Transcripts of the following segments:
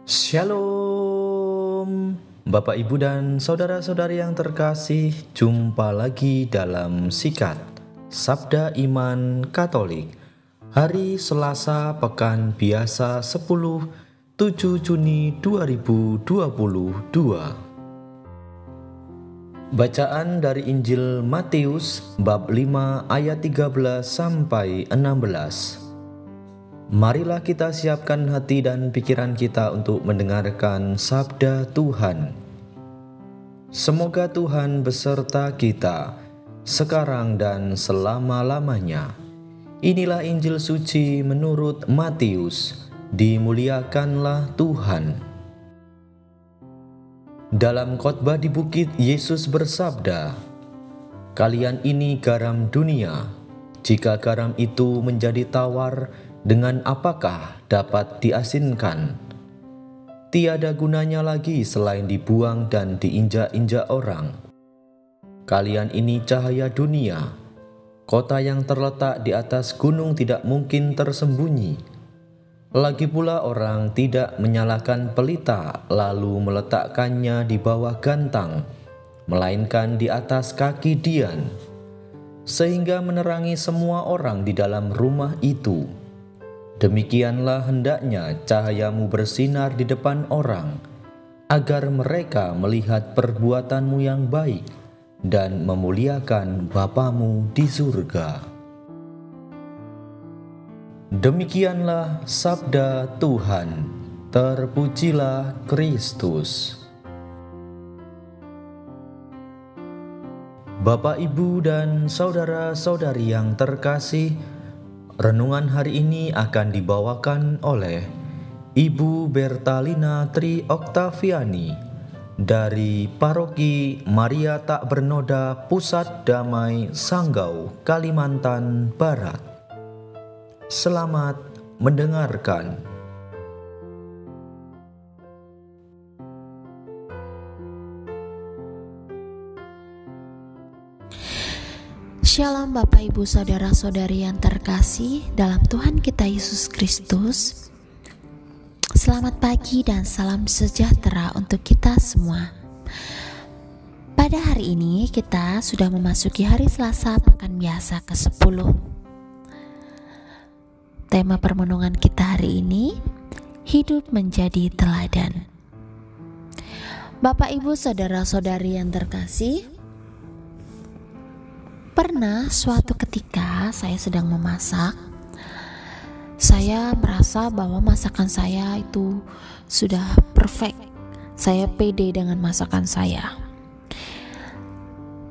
Shalom, Bapak, Ibu, dan saudara-saudari yang terkasih. Jumpa lagi dalam Sikat Sabda Iman Katolik, hari Selasa Pekan Biasa 7 Juni 2022. Bacaan dari Injil Matius bab 5 ayat 13 sampai 16. Marilah kita siapkan hati dan pikiran kita untuk mendengarkan sabda Tuhan. Semoga Tuhan beserta kita, sekarang dan selama-lamanya. Inilah Injil suci menurut Matius. Dimuliakanlah Tuhan. Dalam khotbah di bukit, Yesus bersabda, "Kalian ini garam dunia. Jika garam itu menjadi tawar, dengan apakah dapat diasinkan? Tiada gunanya lagi selain dibuang dan diinjak-injak orang. Kalian ini cahaya dunia. Kota yang terletak di atas gunung tidak mungkin tersembunyi. Lagi pula orang tidak menyalakan pelita lalu meletakkannya di bawah gantang, melainkan di atas kaki dian, sehingga menerangi semua orang di dalam rumah itu. Demikianlah hendaknya cahayamu bersinar di depan orang, agar mereka melihat perbuatanmu yang baik dan memuliakan Bapamu di surga." Demikianlah sabda Tuhan. Terpujilah Kristus. Bapak, Ibu, dan saudara-saudari yang terkasih, renungan hari ini akan dibawakan oleh Ibu Bertalina Tri Oktaviani dari Paroki Maria Tak Bernoda, Pusat Damai, Sanggau, Kalimantan Barat. Selamat mendengarkan. Shalom Bapak, Ibu, saudara-saudari yang terkasih dalam Tuhan kita Yesus Kristus. Selamat pagi dan salam sejahtera untuk kita semua. Pada hari ini kita sudah memasuki hari Selasa Pekan Biasa ke-10. Tema permenungan kita hari ini, hidup menjadi teladan. Bapak, Ibu, saudara-saudari yang terkasih, pernah suatu ketika saya sedang memasak, saya merasa bahwa masakan saya itu sudah perfect. Saya pede dengan masakan saya.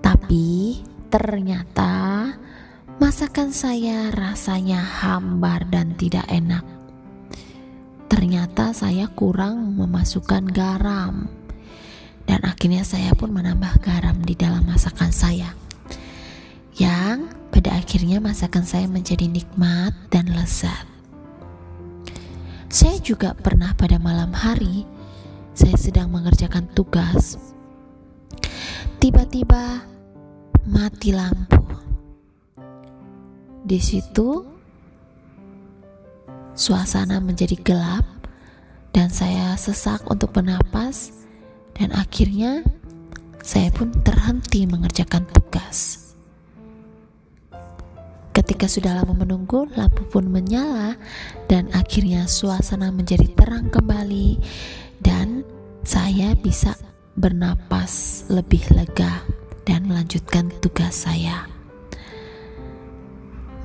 Tapi ternyata masakan saya rasanya hambar dan tidak enak. Ternyata saya kurang memasukkan garam, dan akhirnya saya pun menambah garam di dalam masakan saya, yang pada akhirnya masakan saya menjadi nikmat dan lezat. Saya juga pernah pada malam hari, saya sedang mengerjakan tugas, tiba-tiba mati lampu. Di situ suasana menjadi gelap dan saya sesak untuk bernapas, dan akhirnya saya pun terhenti mengerjakan tugas. Ketika sudah lama menunggu, lampu pun menyala dan akhirnya suasana menjadi terang kembali dan saya bisa bernapas lebih lega dan melanjutkan tugas saya.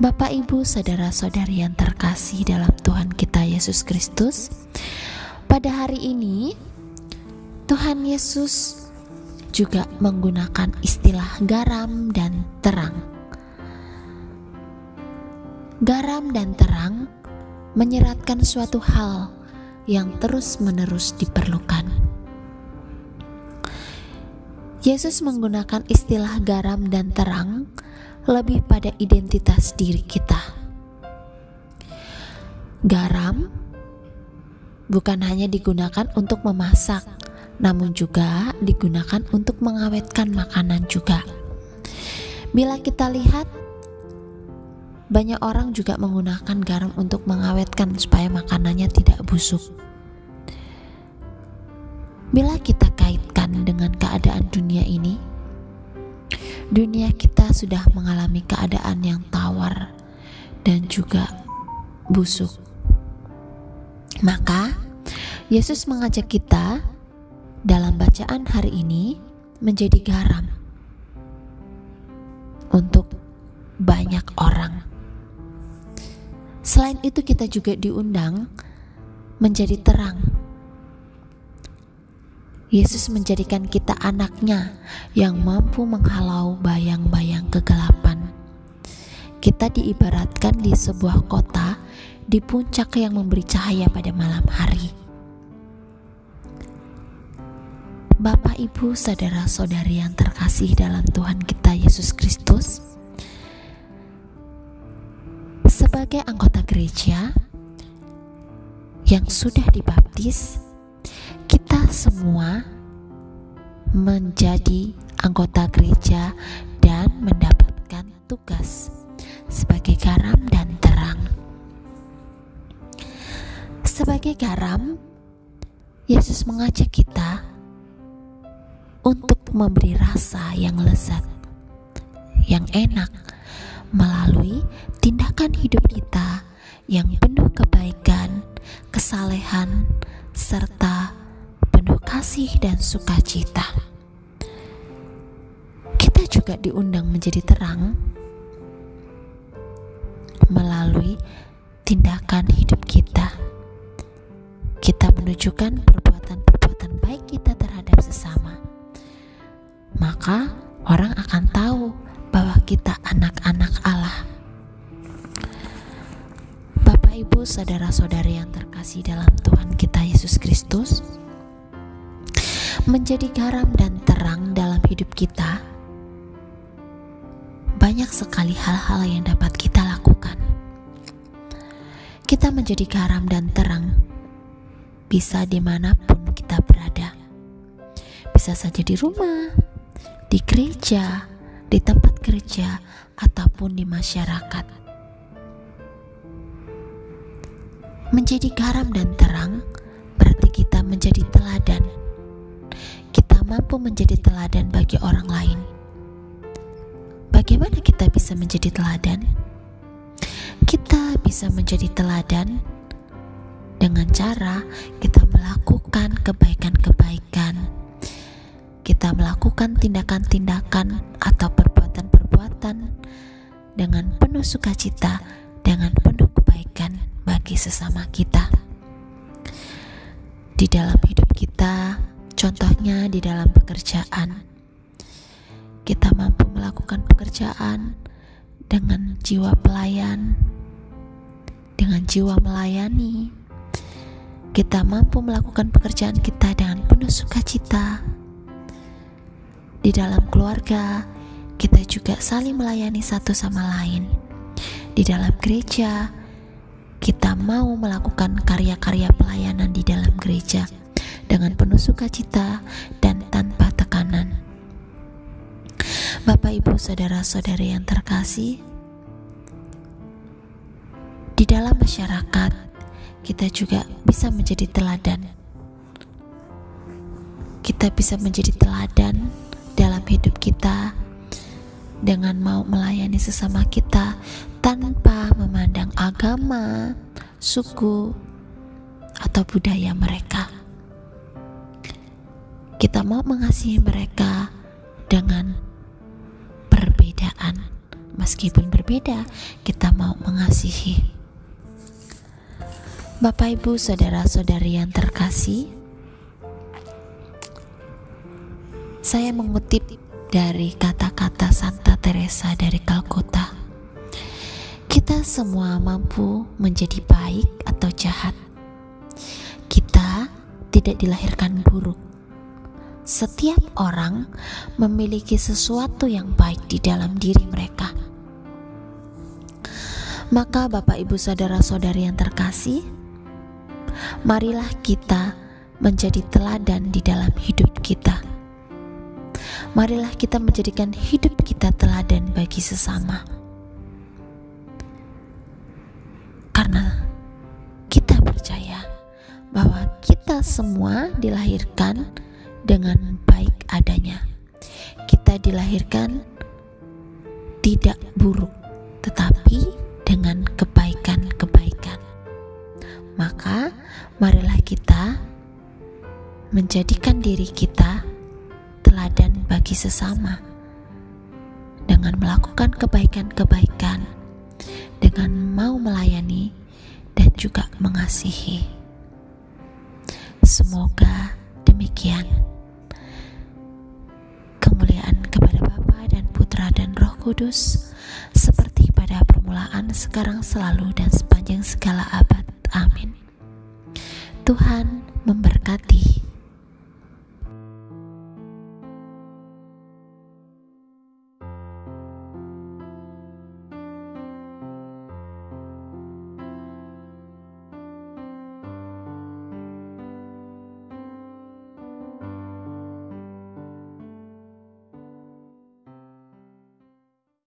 Bapak, Ibu, saudara-saudari yang terkasih dalam Tuhan kita Yesus Kristus, pada hari ini Tuhan Yesus juga menggunakan istilah garam dan terang. Garam dan terang menyeratkan suatu hal yang terus-menerus diperlukan. Yesus menggunakan istilah garam dan terang lebih pada identitas diri kita. Garam bukan hanya digunakan untuk memasak, namun juga digunakan untuk mengawetkan makanan juga. Bila kita lihat, banyak orang juga menggunakan garam untuk mengawetkan supaya makanannya tidak busuk. Bila kita kaitkan dengan keadaan dunia ini, dunia kita sudah mengalami keadaan yang tawar dan juga busuk. Maka Yesus mengajak kita dalam bacaan hari ini menjadi garam untuk banyak orang. Selain itu, kita juga diundang menjadi terang. Yesus menjadikan kita anaknya yang mampu menghalau bayang-bayang kegelapan. Kita diibaratkan di sebuah kota di puncak yang memberi cahaya pada malam hari. Bapak, Ibu, saudara-saudari yang terkasih dalam Tuhan kita Yesus Kristus, sebagai anggota gereja yang sudah dibaptis, kita semua menjadi anggota gereja dan mendapatkan tugas sebagai garam dan terang. Sebagai garam, Yesus mengajak kita untuk memberi rasa yang lezat, yang enak, melalui tindakan hidup kita yang penuh kebaikan, kesalehan, serta penuh kasih dan sukacita. Kita juga diundang menjadi terang melalui tindakan hidup kita. Kita menunjukkan perbuatan-perbuatan baik kita terhadap sesama. Maka orang akan tahu bahwa kita anak-anak Allah. Bapak, Ibu, saudara-saudari yang terkasih dalam Tuhan kita Yesus Kristus, menjadi garam dan terang dalam hidup kita, banyak sekali hal-hal yang dapat kita lakukan. Kita menjadi garam dan terang bisa dimanapun kita berada. Bisa saja di rumah, di gereja, di tempat kerja, ataupun di masyarakat. Menjadi garam dan terang berarti kita menjadi teladan. Kita mampu menjadi teladan bagi orang lain. Bagaimana kita bisa menjadi teladan? Kita bisa menjadi teladan dengan cara kita melakukan kebaikan-kebaikan. Kita melakukan tindakan-tindakan atau perbuatan-perbuatan dengan penuh sukacita, dengan penuh kebaikan bagi sesama kita. Di dalam hidup kita, contohnya di dalam pekerjaan, kita mampu melakukan pekerjaan dengan jiwa pelayan, dengan jiwa melayani. Kita mampu melakukan pekerjaan kita dengan penuh sukacita. Di dalam keluarga, kita juga saling melayani satu sama lain. Di dalam gereja, kita mau melakukan karya-karya pelayanan di dalam gereja dengan penuh sukacita dan tanpa tekanan. Bapak, Ibu, saudara-saudari yang terkasih, di dalam masyarakat kita juga bisa menjadi teladan. Kita bisa menjadi teladan dalam hidup kita dengan mau melayani sesama kita tanpa memandang agama, suku, atau budaya mereka. Kita mau mengasihi mereka dengan perbedaan. Meskipun berbeda, kita mau mengasihi. Bapak, Ibu, saudara-saudari yang terkasih, saya mengutip dari kata-kata Santa Teresa dari Kalkuta. Kita semua mampu menjadi baik atau jahat. Kita tidak dilahirkan buruk. Setiap orang memiliki sesuatu yang baik di dalam diri mereka. Maka Bapak, Ibu, saudara-saudari yang terkasih, marilah kita menjadi teladan di dalam hidup kita. Marilah kita menjadikan hidup kita teladan bagi sesama. Karena kita percaya bahwa kita semua dilahirkan dengan baik adanya. Kita dilahirkan tidak buruk, tetapi dengan kebaikan-kebaikan. Maka marilah kita menjadikan diri kita teladan bagi sesama dengan melakukan kebaikan-kebaikan, dengan mau melayani dan juga mengasihi. Semoga demikian. Kemuliaan kepada Bapa dan Putra dan Roh Kudus, seperti pada permulaan, sekarang, selalu, dan sepanjang segala abad. Amin. Tuhan memberkati.